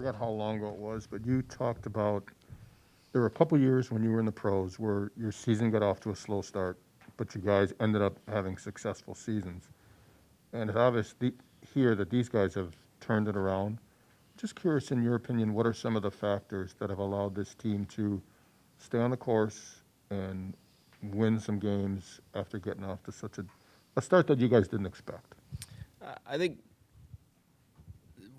forget how long ago it was, but you talked about there were a couple years when you were in the pros where your season got off to a slow start, but you guys ended up having successful seasons. And it's obvious here that these guys have turned it around. Just curious, in your opinion, what are some of the factors that have allowed this team to stay on the course and win some games after getting off to such a start that you guys didn't expect? I think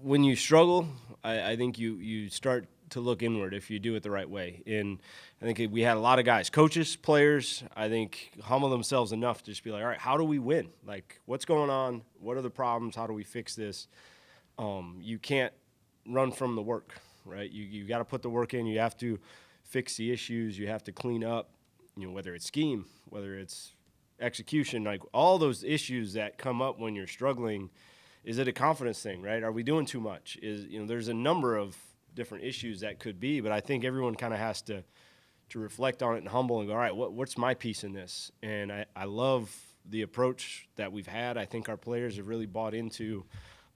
when you struggle, I think you start to look inward if you do it the right way. And I think we had a lot of guys, coaches, players, I think humble themselves enough to just be like, all right, how do we win? Like, what's going on? What are the problems? How do we fix this? You can't run from the work, right? You got to put the work in. You have to fix the issues. You have to clean up, whether it's scheme, whether it's execution, like all those issues that come up when you're struggling. Is it a confidence thing, right? Are we doing too much? There's a number of different issues that could be, but I think everyone kind of has to reflect on it and humble and go, all right, what's my piece in this? And I love the approach that we've had. I think our players have really bought into,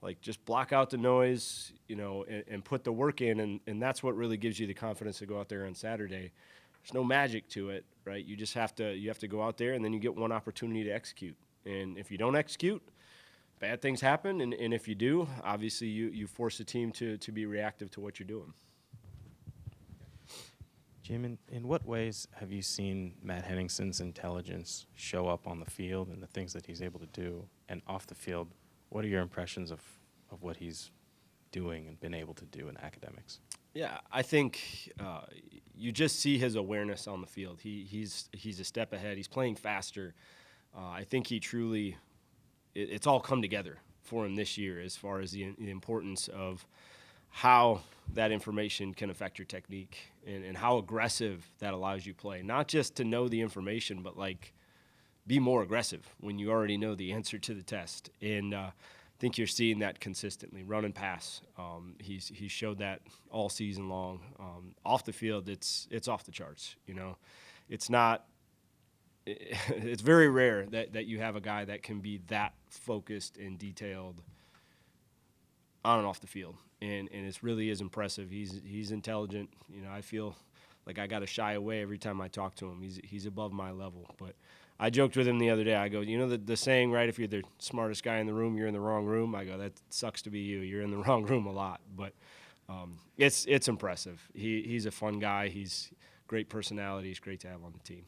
like, just block out the noise, and put the work in, and that's what really gives you the confidence to go out there on Saturday. There's no magic to it, right? You just have to go out there, and then you get one opportunity to execute. And if you don't execute, bad things happen, and if you do, obviously you force the team to be reactive to what you're doing. Jim, in what ways have you seen Matt Henningson's intelligence show up on the field and the things that he's able to do? And off the field, what are your impressions of what he's doing and been able to do in academics? Yeah, I think you just see his awareness on the field. He's a step ahead. He's playing faster. I think he truly it's all come together for him this year as far as the importance of how that information can affect your technique and how aggressive that allows you to play. Not just to know the information, but, like, be more aggressive when you already know the answer to the test. And I think you're seeing that consistently, run and pass. He's showed that all season long. Off the field, it's off the charts. It's not. It's very rare that you have a guy that can be that focused and detailed on and off the field, and it really is impressive. He's intelligent. I feel like I got to shy away every time I talk to him. He's above my level. But I joked with him the other day. I go, the saying, right? If you're the smartest guy in the room, you're in the wrong room. I go, that sucks to be you. You're in the wrong room a lot. But it's impressive. He's a fun guy. He's great personality. He's great to have on the team.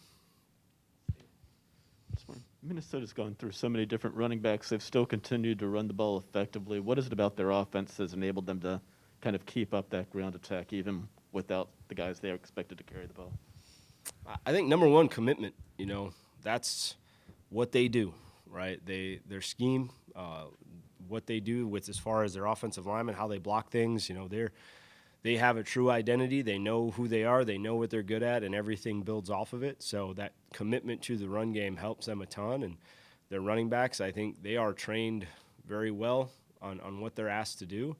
Minnesota's gone through so many different running backs. They've still continued to run the ball effectively. What is it about their offense that's enabled them to kind of keep up that ground attack even without the guys they are expected to carry the ball? I think number one, commitment. That's what they do, right? Their scheme, what they do with as far as their offensive linemen, how they block things. They have a true identity. They know who they are. They know what they're good at, and everything builds off of it. So that commitment to the run game helps them a ton. And their running backs, I think they are trained very well on what they're asked to do.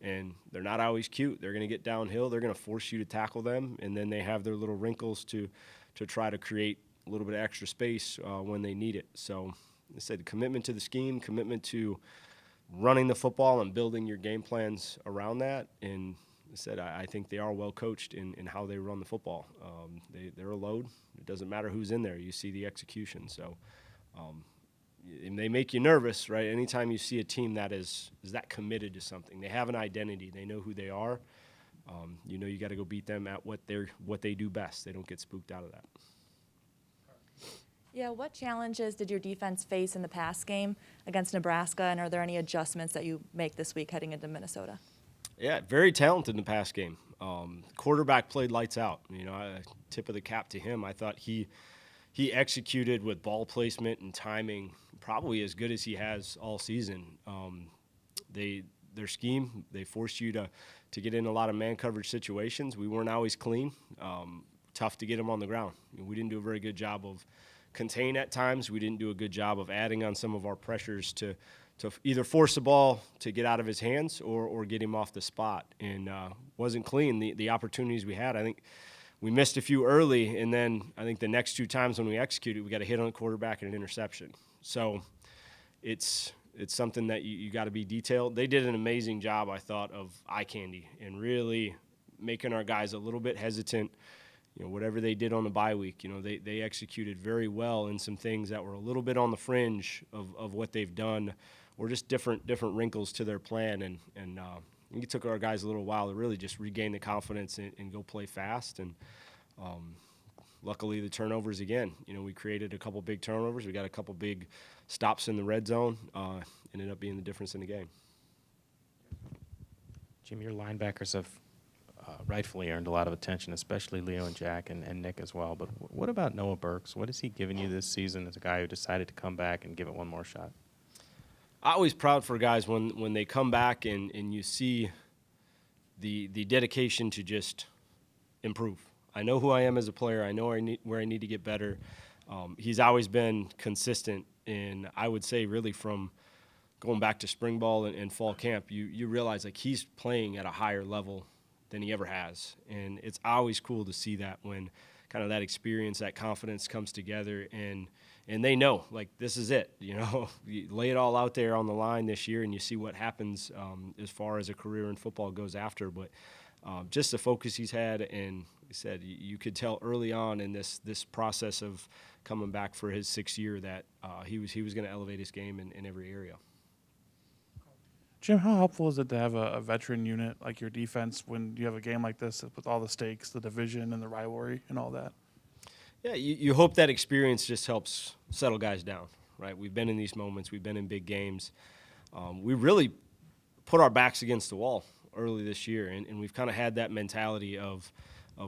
And they're not always cute. They're going to get downhill. They're going to force you to tackle them. And then they have their little wrinkles to try to create a little bit of extra space when they need it. So I said commitment to the scheme, commitment to running the football and building your game plans around that. And I said, I think they are well coached in how they run the football. They're a load. It doesn't matter who's in there. You see the execution. So and they make you nervous, right? Anytime you see a team that is that committed to something, they have an identity. They know who they are. You got to go beat them at what they do best. They don't get spooked out of that. Yeah, what challenges did your defense face in the pass game against Nebraska, and are there any adjustments that you make this week heading into Minnesota? Yeah, very talented in the pass game. Quarterback played lights out. Tip of the cap to him. I thought he executed with ball placement and timing probably as good as he has all season. Their scheme, they forced you to get in a lot of man coverage situations. We weren't always clean. Tough to get them on the ground. We didn't do a very good job of contain at times. We didn't do a good job of adding on some of our pressures to either force the ball to get out of his hands or get him off the spot. And wasn't clean. The opportunities we had, I think we missed a few early, and then I think the next two times when we executed, we got a hit on the quarterback and an interception. So it's It's something that you got to be detailed. They did an amazing job, I thought, of eye candy and really making our guys a little bit hesitant. Whatever they did on the bye week, they executed very well in some things that were a little bit on the fringe of what they've done, or just different wrinkles to their plan. And it took our guys a little while to really just regain the confidence and go play fast. And luckily, the turnovers again. We created a couple big turnovers. We got a couple big stops in the red zone. Ended up being the difference in the game. Jim, your linebackers have rightfully earned a lot of attention, especially Leo and Jack and Nick as well. But what about Noah Burks? What has he given you this season as a guy who decided to come back and give it one more shot? I'm always proud for guys when they come back and you see the dedication to just improve. I know who I am as a player. I know where I need to get better. He's always been consistent, and I would say really from going back to spring ball and fall camp, you realize like he's playing at a higher level than he ever has. And it's always cool to see that when kind of that experience, that confidence comes together and they know, like, this is it. You lay it all out there on the line this year and you see what happens as far as a career in football goes after. But just the focus he's had, and he said you could tell early on in this process of coming back for his 6th year that he was going to elevate his game in every area. Jim, how helpful is it to have a veteran unit like your defense when you have a game like this with all the stakes, the division and the rivalry and all that? Yeah, you hope that experience just helps settle guys down, right? We've been in these moments. We've been in big games. We really put our backs against the wall early this year, and we've kind of had that mentality of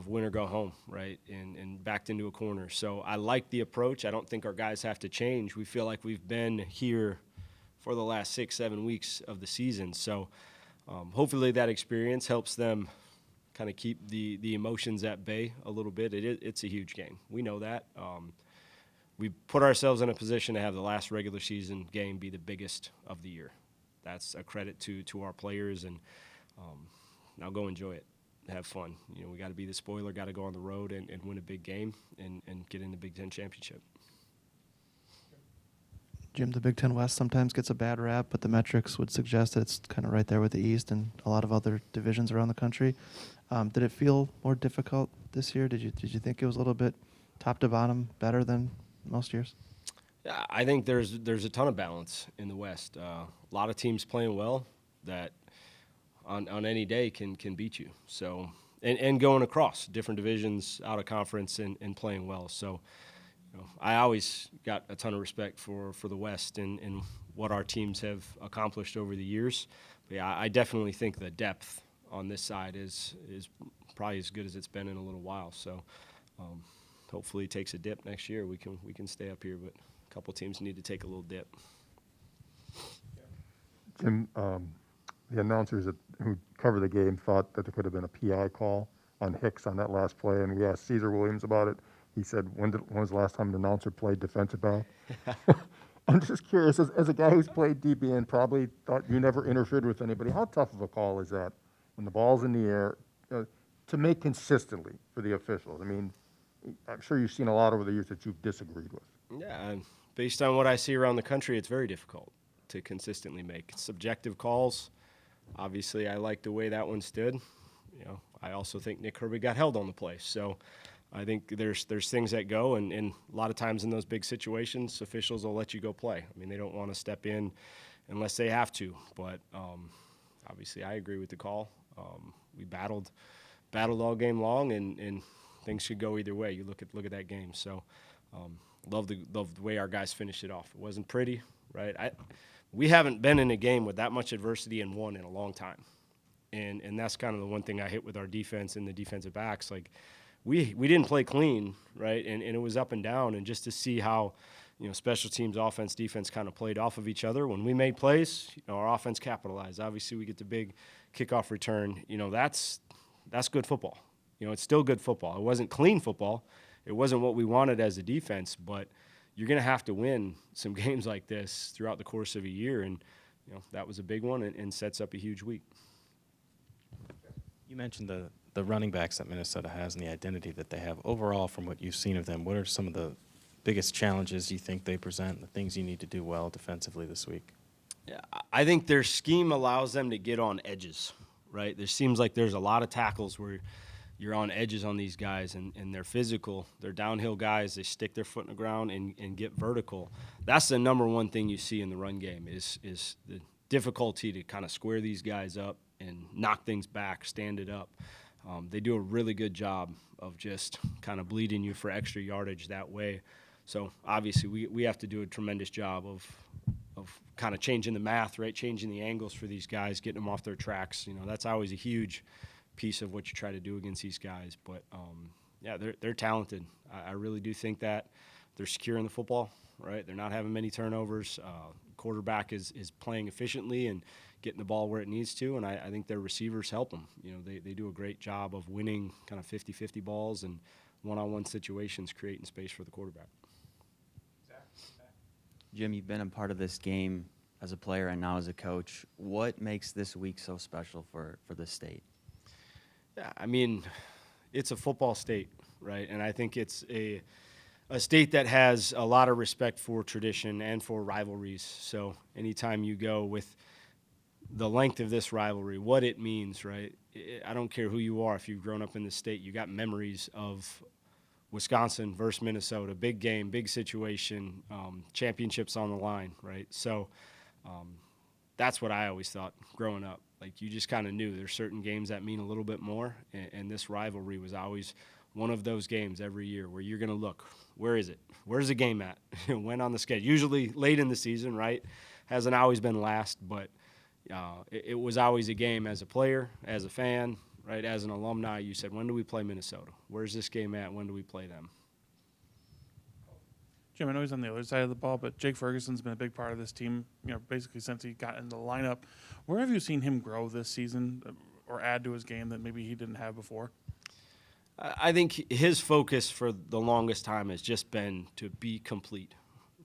win or go home, right, and backed into a corner. So I like the approach. I don't think our guys have to change. We feel like we've been here for the last 6-7 weeks of the season. So hopefully that experience helps them kind of keep the emotions at bay a little bit. It's a huge game. We know that. We put ourselves in a position to have the last regular season game be the biggest of the year. That's a credit to our players, and now go enjoy it. Have fun. We got to be the spoiler, got to go on the road and win a big game and get in the Big Ten championship. Jim, the Big Ten West sometimes gets a bad rap, but the metrics would suggest that it's kind of right there with the East and a lot of other divisions around the country. Did it feel more difficult this year? Did you think it was a little bit top to bottom better than most years? Yeah, I think there's a ton of balance in the West. A lot of teams playing well that on any day can beat you. So and going across different divisions out of conference and playing well. So I always got a ton of respect for the West and what our teams have accomplished over the years. But yeah, I definitely think the depth on this side is probably as good as it's been in a little while. So hopefully it takes a dip next year. We can stay up here, but a couple teams need to take a little dip. Jim, the announcers who cover the game thought that there could have been a PI call on Hicks on that last play, and we asked Caesar Williams about it. He said, when was the last time an announcer played defensive back? I'm just curious, as a guy who's played DB and probably thought you never interfered with anybody, how tough of a call is that when the ball's in the air to make consistently for the officials? I mean, I'm sure you've seen a lot over the years that you've disagreed with. Yeah, based on what I see around the country, it's very difficult to consistently make. Subjective calls, obviously I like the way that one stood. I also think Nick Herbig got held on the play. So I think there's things that go, and a lot of times in those big situations, officials will let you go play. I mean, they don't want to step in unless they have to. But obviously, I agree with the call. We battled all game long, and things should go either way. You look at that game. So love the way our guys finished it off. It wasn't pretty, right? We haven't been in a game with that much adversity and won in a long time, and that's kind of the one thing I hit with our defense and the defensive backs. Like, we didn't play clean, right? And it was up and down. And just to see how, special teams, offense, defense kind of played off of each other. When we made plays, our offense capitalized. Obviously, we get the big kickoff return. That's good football. It's still good football. It wasn't clean football. It wasn't what we wanted as a defense, but you're going to have to win some games like this throughout the course of a year. And, that was a big one and sets up a huge week. You mentioned the running backs that Minnesota has and the identity that they have. Overall, from what you've seen of them, what are some of the biggest challenges you think they present, the things you need to do well defensively this week? Yeah, I think their scheme allows them to get on edges, right? There seems like there's a lot of tackles where you're on edges on these guys, and they're physical. They're downhill guys. They stick their foot in the ground and get vertical. That's the number one thing you see in the run game is the difficulty to kind of square these guys up and knock things back, stand it up. They do a really good job of just kind of bleeding you for extra yardage that way. So obviously we have to do a tremendous job of kind of changing the math, right? Changing the angles for these guys, getting them off their tracks. You know, that's always a huge piece of what you try to do against these guys. But yeah, they're talented. I really do think that they're securing the football, right? They're not having many turnovers. Quarterback is playing efficiently and getting the ball where it needs to, and I think their receivers help them. You know, they do a great job of winning kind of 50-50 balls and one-on-one situations, creating space for the quarterback. Jim, you've been a part of this game as a player and now as a coach. What makes this week so special for the state? Yeah, I mean, it's a football state, right? And I think it's a state that has a lot of respect for tradition and for rivalries. So anytime you go with the length of this rivalry, what it means, right? I don't care who you are. If you've grown up in the state, you got memories of Wisconsin versus Minnesota, big game, big situation, championships on the line, right? So that's what I always thought growing up. Like, you just kind of knew there's certain games that mean a little bit more, and this rivalry was always one of those games every year where you're going to look, where is it? Where's the game at? When on the schedule? Usually late in the season, right? Hasn't always been last, but it was always a game as a player, as a fan, right? As an alumni, you said, when do we play Minnesota? Where's this game at? When do we play them? Jim, I know he's on the other side of the ball, but Jake Ferguson's been a big part of this team, you know, basically since he got in the lineup. Where have you seen him grow this season or add to his game that maybe he didn't have before? I think his focus for the longest time has just been to be complete,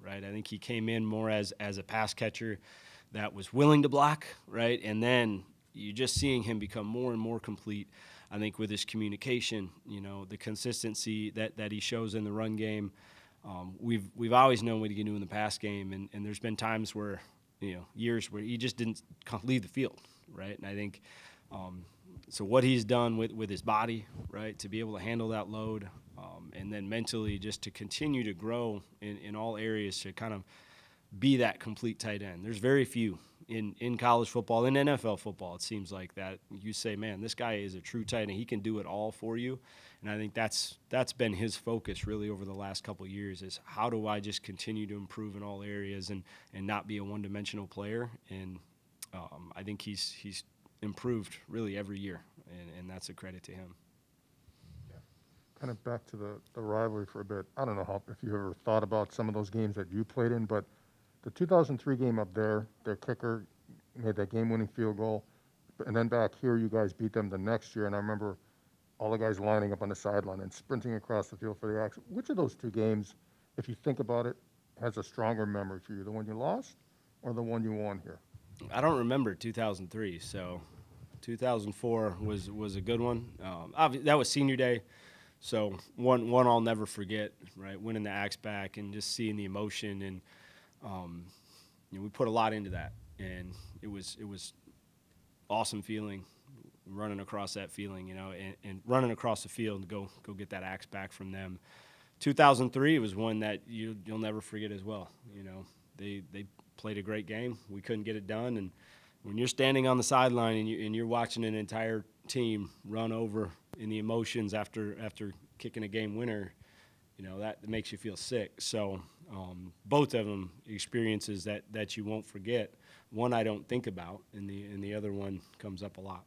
right? I think he came in more as a pass catcher that was willing to block, right? And then you're just seeing him become more and more complete. I think with his communication, you know, the consistency that he shows in the run game. We've always known what he can do in the pass game, and there's been times where, you know, years where he just didn't leave the field, right? And I think so what he's done with his body, right, to be able to handle that load, and then mentally just to continue to grow in all areas to kind of be that complete tight end. There's very few in college football, in NFL football, it seems like that you say, man, this guy is a true tight end. He can do it all for you. And I think that's been his focus really over the last couple of years is how do I just continue to improve in all areas and not be a one-dimensional player. And I think he's improved really every year, and that's a credit to him. Kind of back to the rivalry for a bit. I don't know if you ever thought about some of those games that you played in, but the 2003 game up there, their kicker made that game-winning field goal. And then back here, you guys beat them the next year. And I remember all the guys lining up on the sideline and sprinting across the field for the action. Which of those two games, if you think about it, has a stronger memory for you? The one you lost or the one you won here? I don't remember 2003, so 2004 was a good one. That was senior day, so one I'll never forget, right? Winning the Axe back and just seeing the emotion, and you know, we put a lot into that, and it was awesome feeling running across that feeling, you know, and running across the field to go get that Axe back from them. 2003 was one that you'll never forget as well. You know, they played a great game. We couldn't get it done, and when you're standing on the sideline and you're watching an entire team run over in the emotions after kicking a game winner, you know, that makes you feel sick. So both of them experiences that you won't forget. One I don't think about, and the other one comes up a lot.